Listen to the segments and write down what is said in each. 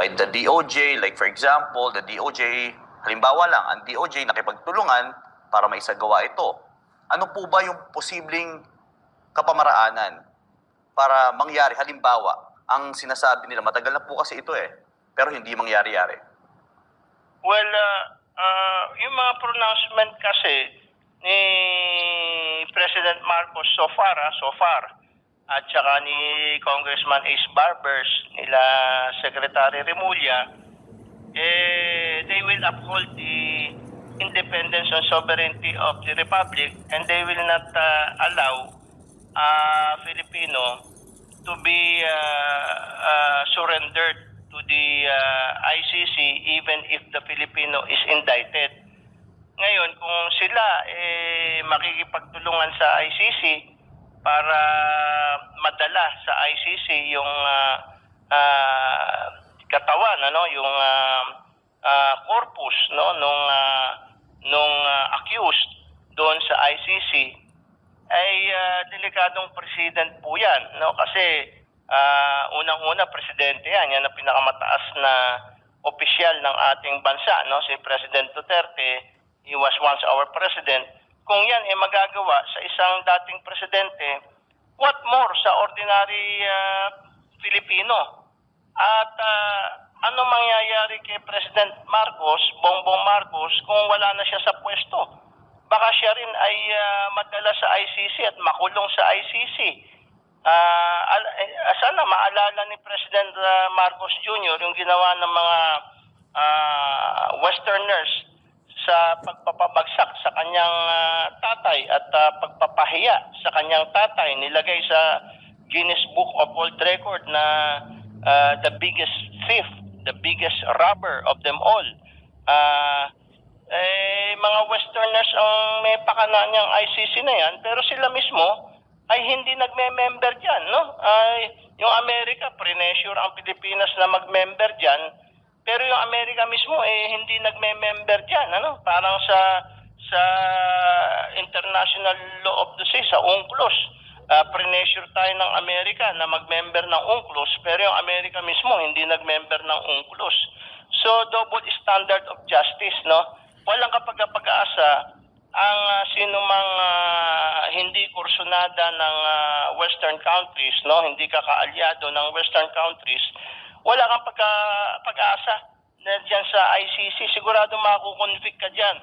by the DOJ, like for example, the DOJ, halimbawa lang, ang DOJ nakipagtulungan para maisagawa ito. Ano po ba yung posibleng kapamaraanan para mangyari? Halimbawa, ang sinasabi nila, matagal na po kasi ito pero hindi mangyari-yari. Well, yung mga pronouncement kasi ni President Marcos so far, at saka ni Congressman Ace Barbers, nila Secretary Remulla, they will uphold the independence and sovereignty of the Republic, and they will not allow Filipino to be surrendered to the ICC even if the Filipino is indicted. Ngayon, kung sila makikipagtulungan sa ICC para madala sa ICC yung katawan, yung corpus nung accused doon sa ICC, ay delikadong president po yan, kasi unang-una presidente yan ang pinakamataas na opisyal ng ating bansa, si President Duterte. He was once our president. Kung yan magagawa sa isang dating presidente, what more sa ordinary Filipino? At ano mangyayari kay President Marcos, Bongbong Marcos, kung wala na siya sa pwesto? Baka siya rin ay madala sa ICC at makulong sa ICC. Sana maalala ni President Marcos Jr. yung ginawa ng mga Westerners sa pagpapabagsak sa kanyang tatay at pagpapahiya sa kanyang tatay. Nilagay sa Guinness Book of World Record na the biggest thief, the biggest robber of them all. Mga Westerners ang may pakana niyang ICC na yan, pero sila mismo ay hindi nagme-member dyan, yung Amerika, pre-measure ang Pilipinas na mag-member dyan, pero yung Amerika mismo, hindi nagme-member dyan, parang sa International Law of the Sea, sa UNCLOS, pre-measure tayo ng Amerika na mag-member ng UNCLOS, pero yung Amerika mismo, hindi nag-member ng UNCLOS. So, double standard of justice, Walang kapag-asa ang sinumang hindi kursunada ng Western countries, hindi ka kaalyado ng Western countries, wala kang pag-asa na dyan sa ICC. Sigurado makukonvict ka dyan.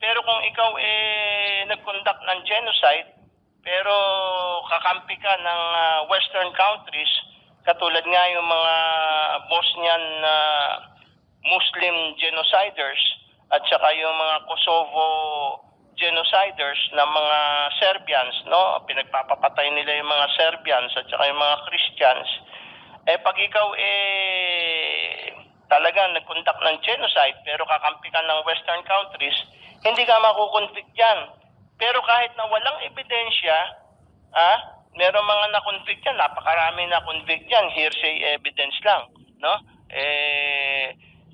Pero kung ikaw nag-conduct ng genocide, pero kakampi ka ng Western countries, katulad nga yung mga Bosnian Muslim genociders at saka yung mga Kosovo genociders na mga Serbians, pinagpapapatay nila yung mga Serbians at saka yung mga Christians. Pag ikaw talagang nag-conduct ng genocide pero kakampi ka ng Western countries, hindi ka makukonvict yan. Pero kahit na walang ebidensya, meron mga na-convict yan, napakarami na-convict yan, hearsay evidence lang,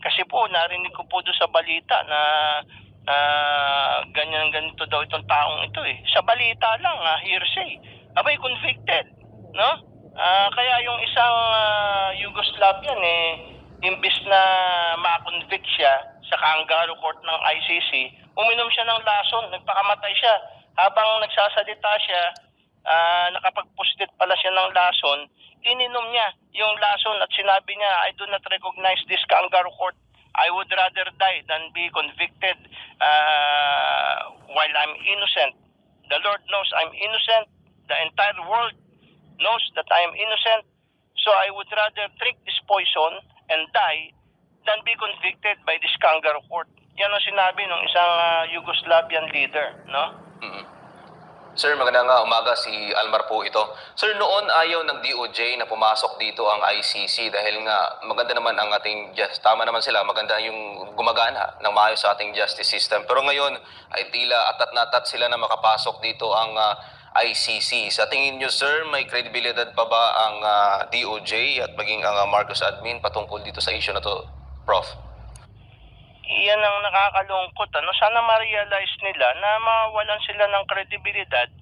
kasi po narinig ko po doon sa balita na ganito daw itong taong ito Sa balita lang, hearsay. Abay, convicted, kaya yung isang Yugoslavian imbis na ma-convict siya sa Kangaroo Court ng ICC, uminom siya ng lason, nagpakamatay siya. Habang nagsasalita siya, nakapag-posted pala siya ng lason, ininom niya yung lason at sinabi niya, I do not recognize this Kangaroo Court. I would rather die than be convicted while I'm innocent. The Lord knows I'm innocent. The entire world knows that I am innocent. So I would rather drink this poison and die than be convicted by this Kangaroo Court. Yan ang sinabi ng isang Yugoslavian leader, Mm-hmm. Sir, magandang umaga, si Almar po ito. Sir, noon ayaw ng DOJ na pumasok dito ang ICC dahil nga maganda naman ang ating, tama naman sila, maganda yung gumagana ng maayos sa ating justice system. Pero ngayon ay tila atat na atat sila na makapasok dito ang ICC. Sa tingin nyo, sir, may credibilidad pa ba ang DOJ at maging ang Marcos admin patungkol dito sa issue na to, Prof? Iyan ang nakakalungkot. Sana ma-realize nila na mawalan sila ng kredibilidad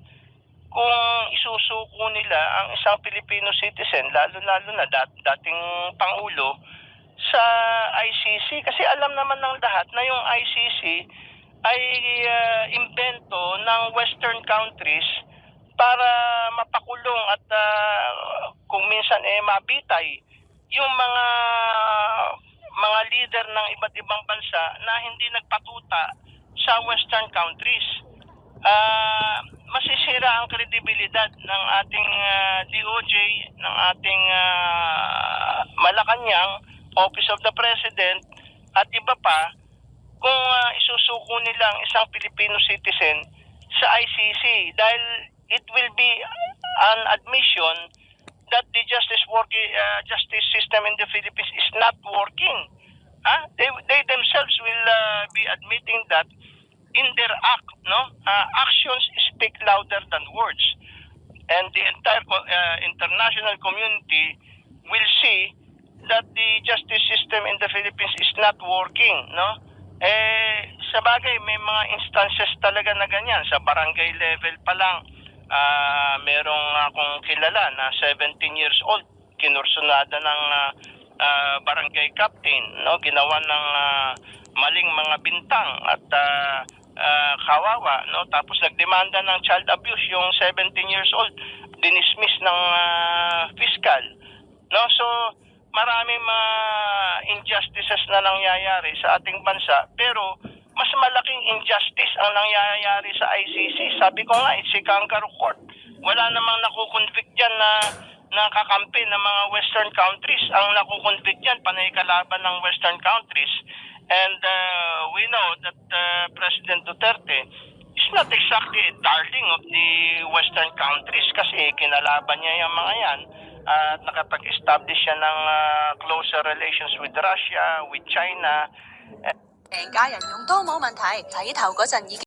kung isusuko nila ang isang Filipino citizen, lalo-lalo na dating Pangulo, sa ICC kasi alam naman ng lahat na yung ICC ay imbento ng Western countries para mapakulong at kung minsan mabitay yung mga leader ng iba't ibang bansa na hindi nagpatuta sa Western countries. Masisira ang kredibilidad ng ating DOJ, ng ating Malacanang, Office of the President, at iba pa, kung isusuko nila ang isang Filipino citizen sa ICC dahil it will be an admission that the justice system in the Philippines is not working. They themselves will be admitting that in their act, actions speak louder than words, and the entire international community will see that the justice system in the Philippines is not working, sa bagay may mga instances talaga na ganyan sa barangay level pa lang. Merong akong kilala na 17 years old, kinursunada ng barangay captain, ginawa ng maling mga bintang at kawawa, tapos nagdemanda ng child abuse yung 17 years old, dinismiss ng fiscal, so maraming mga injustices na nangyayari sa ating bansa, pero mas malaking injustice ang nangyayari sa ICC. Sabi ko nga, it's a kangaroo court. Wala namang nakukonvict dyan na kakampi ng mga Western countries. Ang nakukonvict dyan, panay kalaban ng Western countries. And we know that President Duterte is not exactly a darling of the Western countries kasi kinalaban niya yung mga yan. At nakapag-establish siya ng closer relations with Russia, with China. 病家人用都冇問題，洗頭嗰陣已經